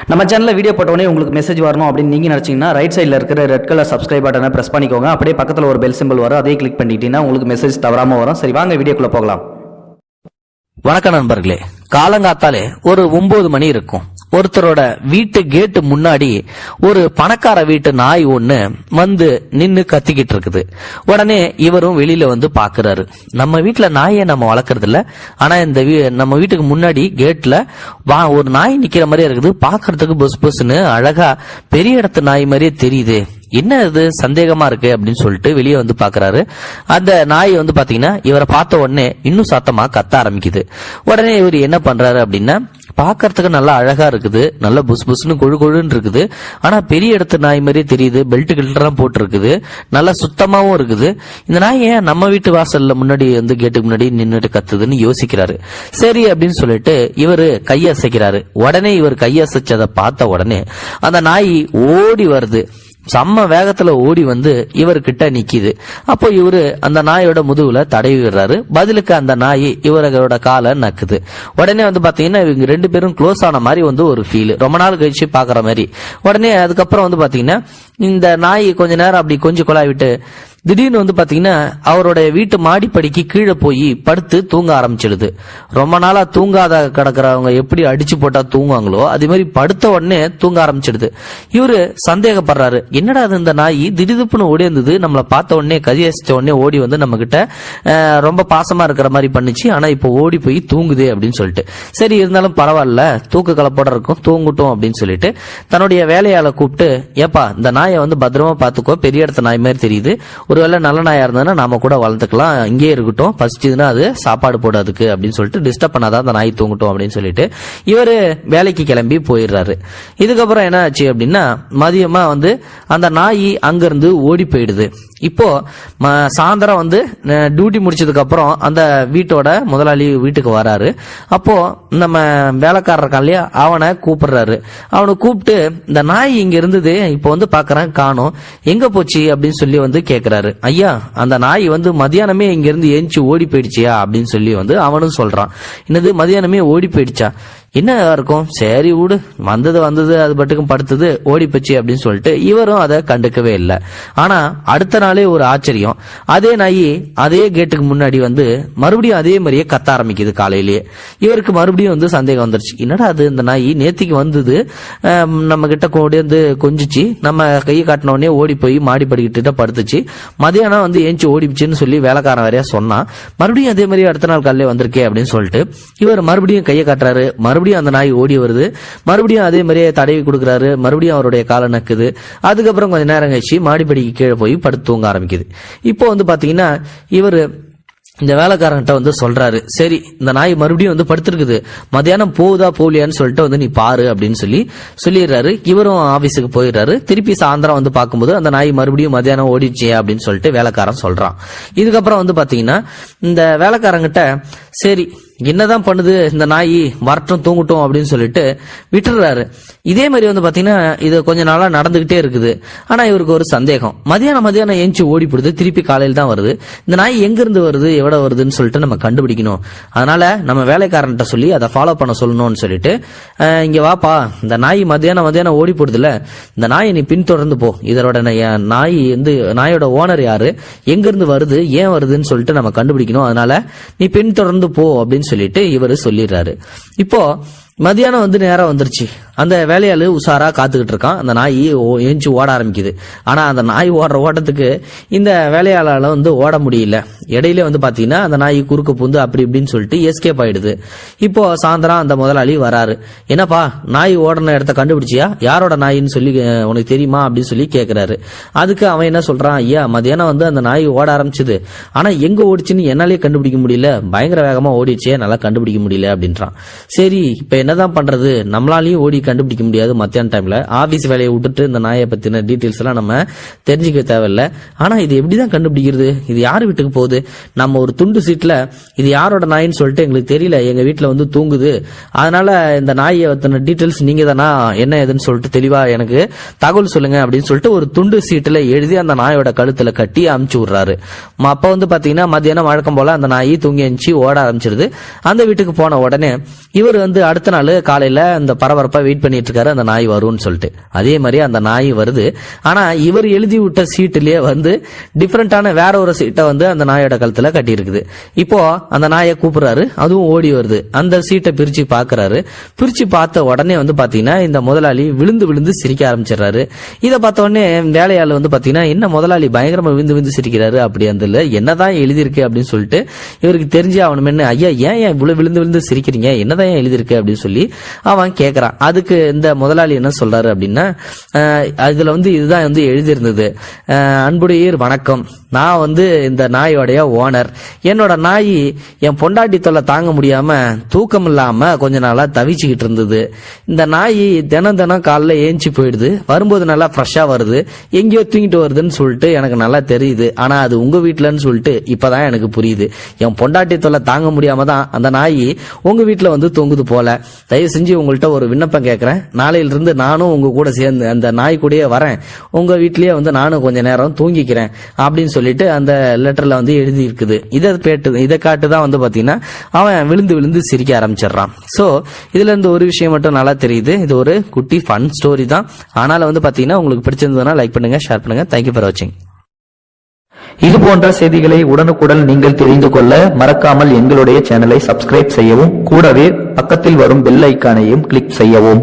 நம்ம சேனலில் வீடியோ போட்டோடனே உங்களுக்கு மெசேஜ் வரணும் அப்படின்னு நீங்கள் நினச்சிங்கன்னா ரைட் சைடில் இருக்கிற ரெட் கலர் சப்ஸ்கிரைப் பட்டனை ப்ரெஸ் பண்ணிக்கோங்க. அப்படியே பக்கத்தில் ஒரு பெல் சிம்பிள் வரும், அதையும் கிளிக் பண்ணிட்டீங்கன்னா உங்களுக்கு மெசேஜ் தவறாமல் வரும். சரி, வாங்க வீடியோக்குள்ளே போகலாம். வணக்கம் நண்பர்களே. காலங்காத்தாலே ஒரு 9 மணி இருக்கும். ஒருத்தரோட வீட்டு கேட்டு முன்னாடி ஒரு பணக்கார வீட்டு நாய் ஒண்ணு வந்து நின்னு கத்திக்கிட்டு இருக்குது. உடனே இவரும் வெளியில வந்து பாக்குறாரு. நம்ம வீட்டுல நாயை நம்ம வளர்க்கறது இல்ல, ஆனா இந்த நம்ம வீட்டுக்கு முன்னாடி கேட்ல ஒரு நாய் நிக்கிற மாதிரியே இருக்குது. பாக்குறதுக்கு புஸ் புஸ்ன்னு அழகா பெரிய இடத்து நாய் மாதிரியே தெரியுது. என்ன இது சந்தேகமா இருக்கு அப்படின்னு சொல்லிட்டு வெளியே வந்து பாக்குறாரு. அந்த நாய் வந்து பாத்தீங்கன்னா இவரை பார்த்த உடனே இன்னும் சத்தமா கத்த ஆரம்பிக்குது. உடனே இவர் என்ன பண்றாரு அப்படின்னா, பாக்கிறதுக்கு நல்லா அழகா இருக்குது, நல்ல புஸ் புஸ்னு கொழு கொழுன்னு இருக்குது, ஆனா பெரிய இடத்து நாய் மாதிரியே தெரியுது. பெல்ட் கில்ட்லாம் போட்டு இருக்குது, நல்லா சுத்தமாவும் இருக்குது. இந்த நாய் ஏன் நம்ம வீட்டு வாசல்ல முன்னாடி வந்து கேட்டுக்கு முன்னாடி நின்னுட்டு கத்துதுன்னு யோசிக்கிறாரு. சரி அப்படின்னு சொல்லிட்டு இவரு கையசைக்கிறாரு. உடனே இவர் கையசைச்சதை பார்த்த உடனே அந்த நாய் ஓடி வருது. செம்ம வேகத்துல ஓடி வந்து இவர்கிட்ட நிக்குது. அப்போ இவரு அந்த நாயோட முதுகுல தடவி விடுறாரு. பதிலுக்கு அந்த நாய் இவரோட காலை நக்குது. உடனே வந்து பாத்தீங்கன்னா இவங்க 2 பேரும் க்ளோஸ் ஆன மாதிரி வந்து ஒரு ஃபீல், ரொம்ப நாள் கழிச்சு பாக்குற மாதிரி. உடனே அதுக்கப்புறம் வந்து பாத்தீங்கன்னா இந்த நாய் கொஞ்ச நேரம் அப்படி கொஞ்சம் குழாய் விட்டு திடீர்னு வந்து பாத்தீங்கன்னா அவரோட வீட்டு மாடிப்படிக்கு கீழே போய் படுத்து தூங்க ஆரம்பிச்சிடுது. ரொம்ப நாளா தூங்காத கிடக்குறவங்க எப்படி அடிச்சு போட்டா தூங்குவாங்களோ அதே மாதிரி படுத்த உடனே தூங்க ஆரம்பிச்சிடுது. இவரு சந்தேகப்படுறாரு, என்னடா அது இந்த நாய் திடீர்னு ஓடி இருந்தது, நம்மளை பார்த்த உடனே கதியசிச்ச உடனே ஓடி வந்து நம்ம கிட்ட ரொம்ப பாசமா இருக்கிற மாதிரி பண்ணுச்சு, ஆனா இப்போ ஓடி போய் தூங்குது அப்படின்னு சொல்லிட்டு. சரி இருந்தாலும் பரவாயில்ல, தூக்க கலப்போட இருக்கும், தூங்கட்டும் அப்படின்னு சொல்லிட்டு தன்னுடைய வேலையாளை கூப்பிட்டு, ஏப்பா இந்த நாயை வந்து பத்திரமா பாத்துக்கோ, பெரிய இடத்த நாய் மாதிரி தெரியுது, ஒருவேளை நல்ல நாயா இருந்ததுன்னா நாம கூட வளர்த்துக்கலாம், இங்கே இருக்கட்டும், பசிச்சதுன்னா அது சாப்பாடு போடாதுக்கு அப்படின்னு சொல்லிட்டு டிஸ்டர்ப் பண்ணாதான் அந்த நாய் தூங்கட்டும் அப்படின்னு சொல்லிட்டு இவரு வேலைக்கு கிளம்பி போயிடுறாரு. இதுக்கப்புறம் என்ன ஆச்சு அப்படின்னா, மதியமா வந்து அந்த நாய் அங்கிருந்து ஓடி போயிடுது. இப்போ சாயந்தரம் வந்து டியூட்டி முடிச்சதுக்கு அப்புறம் அந்த வீட்டோட முதலாளி வீட்டுக்கு வராரு. அப்போ நம்ம வேலைக்காரர் இருக்கான் இல்லையா, அவனை கூப்பிடுறாரு. அவனை கூப்பிட்டு, இந்த நாய் இங்க இருந்தது, இப்போ வந்து பாக்குறேன் காணோம், எங்க போச்சு அப்படின்னு சொல்லி வந்து கேக்குறாரு. ஐயா, அந்த நாய் வந்து மதியானமே இங்க இருந்து ஏஞ்சி ஓடி போயிடுச்சியா அப்படின்னு சொல்லி வந்து அவனும் சொல்றான். என்னது மதியானமே ஓடி போயிடுச்சா, என்ன இருக்கும், சரி விடு, வந்தது அது பட்டுக்கும் படுத்தது ஓடி போச்சு அப்படின்னு சொல்லிட்டு இவரும் அதை கண்டுக்கவே இல்லை. ஆனா அடுத்த நாளே ஒரு ஆச்சரியம், அதே நாய் அதே கேட்டுக்கு முன்னாடி வந்து மறுபடியும் அதே மாதிரியே கத்த ஆரம்பிக்குது. காலையிலேயே இவருக்கு மறுபடியும் வந்து சந்தேகம் வந்துருச்சு, என்னடா அது இந்த நாய் நேத்திக்கு வந்தது நம்ம கிட்ட கூடி வந்து கொஞ்சிச்சு, நம்ம கையை காட்டின உடனே ஓடி போய் மாடி படிக்கிட்டு படுத்துச்சு, மதியானம் வந்து ஏஞ்சி ஓடிச்சுன்னு சொல்லி வேலைக்காரன் வரையா சொன்னா, மறுபடியும் அதே மாதிரி அடுத்த நாள் காலையில வந்திருக்கே அப்படின்னு சொல்லிட்டு இவர் மறுபடியும் கையை காட்டுறாரு. மறுபடியும் அந்த நாய் ஓடி வருது, மறுபடியும் அதே மாதிரியே தடவி கொடுக்குறாரு, மறுபடியும் அவருடைய காலை நக்குது. அதுக்கப்புறம் கொஞ்ச நேரம் கழிச்சு மாடிப்படிக்கு கீழே போய் படுத்து தூங்க ஆரம்பிக்குது. இப்போ வந்து பாத்தீங்கன்னா இவரு இந்த வேலைக்காரன்கிட்ட வந்து சொல்றாரு, சரி இந்த நாய் மறுபடியும் வந்து படுத்திருக்குது, மதியானம் போகுதா போலியான்னு சொல்லிட்டு வந்து நீ பாரு அப்படின்னு சொல்லிடுறாரு. இவரும் ஆபீஸுக்கு போயிடுறாரு. திருப்பி சாயந்தரம் வந்து பார்க்கும்போது அந்த நாய் மறுபடியும் மதியானம் ஓடிச்சே அப்படின்னு சொல்லிட்டு வேலைக்காரன் சொல்றான். இதுக்கப்புறம் வந்து பாத்தீங்கன்னா இந்த வேலைக்காரங்கிட்ட, சரி என்னதான் பண்ணுது இந்த நாய், வரட்டும் தூங்கட்டும் அப்படின்னு சொல்லிட்டு விட்டுறாரு. இதே மாதிரி வந்து பாத்தீங்கன்னா இது கொஞ்ச நாளா நடந்துகிட்டே இருக்குது. ஆனா இவருக்கு ஒரு சந்தேகம், மதியானம் ஏஞ்சி ஓடி போடுது, திருப்பி காலையில் தான் வருது, இந்த நாய் எங்க இருந்து வருது எவ்வளவு வருதுன்னு சொல்லிட்டு நம்ம கண்டுபிடிக்கணும். அதனால நம்ம வேலைக்காரன்ட்ட சொல்லி அதை ஃபாலோ பண்ண சொல்லணும்னு சொல்லிட்டு, இங்க வாப்பா, இந்த நாய் மதியானம் ஓடி போடுதுல, இந்த நாயை நீ பின்தொடர்ந்து போ, இதோட நாய் வந்து நாயோட ஓனர் யாரு, எங்க இருந்து வருது, ஏன் வருதுன்னு சொல்லிட்டு நம்ம கண்டுபிடிக்கணும், அதனால நீ பின்தொடர்ந்து போ அப்படின்னு சொல்லிட்டு இவரு சொல்லிடுறாரு. இப்போ மதியானம் வந்து நேரம் வந்துருச்சு. அந்த வேலையாளு உஷாரா காத்துக்கிட்டு இருக்கான். அந்த நாய் ஏஞ்சி ஓட ஆரம்பிக்குது. ஆனா அந்த நாய் ஓடுற ஓட்டத்துக்கு இந்த வேலையாளால வந்து ஓட முடியல. இடையில வந்து பாத்தீங்கன்னா அந்த நாய் குறுக்க பூந்து அப்படி இப்படின்னு சொல்லிட்டு எஸ்கேப் ஆயிடுது. இப்போ சாயந்தரம் அந்த முதலாளி வராரு. என்னப்பா நாய் ஓடுன இடத்த கண்டுபிடிச்சியா, யாரோட நாயின்னு சொல்லி உனக்கு தெரியுமா அப்படின்னு சொல்லி கேக்குறாரு. அதுக்கு அவன் என்ன சொல்றான், ஐயா மதியானம் வந்து அந்த நாய் ஓட ஆரம்பிச்சது, ஆனா எங்க ஓடிச்சுன்னு என்னாலே கண்டுபிடிக்க முடியல, பயங்கர வேகமா ஓடிச்சே, நல்லா கண்டுபிடிக்க முடியல அப்படின்றான். சரி இப்ப என்னதான் பண்றது, நம்மளாலையும் ஓடி கண்டுபிடிக்க முடியாது, மத்தியான டைம்ல ஆபீஸ் வேலையை விட்டுட்டு இந்த நாயை பத்தின டீடைல்ஸ் எல்லாம் நம்ம தெரிஞ்சுக்க தேவையில்லை. ஆனா இது எப்படிதான் கண்டுபிடிக்கிறது, இது யாரு வீட்டுக்கு போகுது, நம்ம ஒரு துண்டு சீட்ல இது யாரோட நாயின்னு சொல்லிட்டு எங்களுக்கு தெரியல, எங்க வீட்டுல வந்து தூங்குது, அதனால இந்த நாயை பத்தின டீடைல்ஸ் நீங்க தானா, என்ன ஏதுன்னு சொல்லிட்டு தெளிவா எனக்கு தகவல் சொல்லுங்க அப்படின்னு சொல்லிட்டு ஒரு துண்டு சீட்டுல எழுதி அந்த நாயோட கழுத்துல கட்டி அமுச்சு விடுறாரு. அப்ப வந்து பாத்தீங்கன்னா மத்தியானம் வழக்கம் போல அந்த நாய் தூங்கி எழுந்துச்சு ஓட ஆரம்பிச்சிருது. அந்த வீட்டுக்கு போன உடனே இவர் வந்து அடுத்த நாள் காலையில இந்த பரபரப்பா வெயிட் வெயிட் பண்ணிட்டு இருக்காரு அந்த நாய் வரும்னு சொல்லிட்டு. அதே மாதிரி அந்த நாய் வருது. ஆனா இவர் எழுதி விட்ட சீட்டுலயே வந்து டிஃபரெண்டான வேற ஒரு சீட்டை வந்து அந்த நாயோட கழுத்துல கட்டி இருக்குது. இப்போ அந்த நாயை கூப்பிடுறாரு, அதுவும் ஓடி வருது. அந்த சீட்டை பிரிச்சு பாக்குறாரு. பிரிச்சு பார்த்த உடனே வந்து பாத்தீங்கன்னா இந்த முதலாளி விழுந்து விழுந்து சிரிக்க ஆரம்பிச்சிடறாரு. இதை பார்த்த உடனே வேலையாளு வந்து பாத்தீங்கன்னா என்ன முதலாளி பயங்கரமா விழுந்து விழுந்து சிரிக்கிறாரு, அப்படி அந்த என்னதான் எழுதியிருக்கு அப்படின்னு சொல்லிட்டு இவருக்கு தெரிஞ்சு அவனுமே ஐயா ஏன் இவ்வளவு விழுந்து விழுந்து சிரிக்கிறீங்க, என்னதான் எழுதியிருக்கு அப்படின்னு சொல்லி அவன் கேட்கறான். அதுக்கு இந்த முதலாளி என்ன சொல்றாரு அப்படின்னா, அதுல வந்து இதுதான் வந்து எழுதியிருந்தது, அன்புடையீர் வணக்கம், நான் வந்து இந்த நாயோடைய ஓனர். என்னோட நாய் என் பொண்டாட்டி தொல்லை தாங்க முடியாம தூக்கம் இல்லாம கொஞ்ச நாளா தவிச்சுக்கிட்டு இருந்தது. இந்த நாய் தினம் தினம் காலைல ஏஞ்சி போயிடுது, வரும்போது நல்லா ஃப்ரெஷ்ஷா வருது, எங்கேயோ தூங்கிட்டு வருதுன்னு சொல்லிட்டு எனக்கு நல்லா தெரியுது. ஆனா அது உங்க வீட்டுலன்னு சொல்லிட்டு இப்பதான் எனக்கு புரியுது. என் பொண்டாட்டி தொல்லை தாங்க முடியாம தான் அந்த நாய் உங்க வீட்டுல வந்து தூங்குது போல. தயவு செஞ்சு உங்கள்கிட்ட ஒரு விண்ணப்பம் கேட்கறேன், நாளையில இருந்து நானும் உங்க கூட சேர்ந்து அந்த நாய் கூடயே வரேன், உங்க வீட்லயே வந்து நானும் கொஞ்ச நேரம் தூங்கிக்கிறேன் அப்படின்னு சொல்லிட்டு அந்த லெட்டர்ல வந்து எழுதி இருக்குது. இதை காட்டுதான் வந்து பாத்தீங்கன்னா அவன் விழுந்து விழுந்து சிரிக்க ஆரம்பிச்சிடறான். சோ இதுல இருந்து ஒரு விஷயம் மட்டும் நல்லா தெரியுது, இது ஒரு குட்டி ஃபன் ஸ்டோரி தான். ஆனாலும் வந்து பாத்தீங்கன்னா உங்களுக்கு பிடிச்சிருந்ததுன்னா லைக் பண்ணுங்க, ஷேர் பண்ணுங்க. தேங்க்யூ ஃபார் வாட்சிங். இது போன்ற செய்திகளை உடனுக்குடன் நீங்கள் தெரிந்து கொள்ள மறக்காமல் எங்களுடைய சேனலை சப்ஸ்கிரைப் செய்யவும், கூடவே பக்கத்தில் வரும் பெல் ஐக்கானையும் கிளிக் செய்யவும்.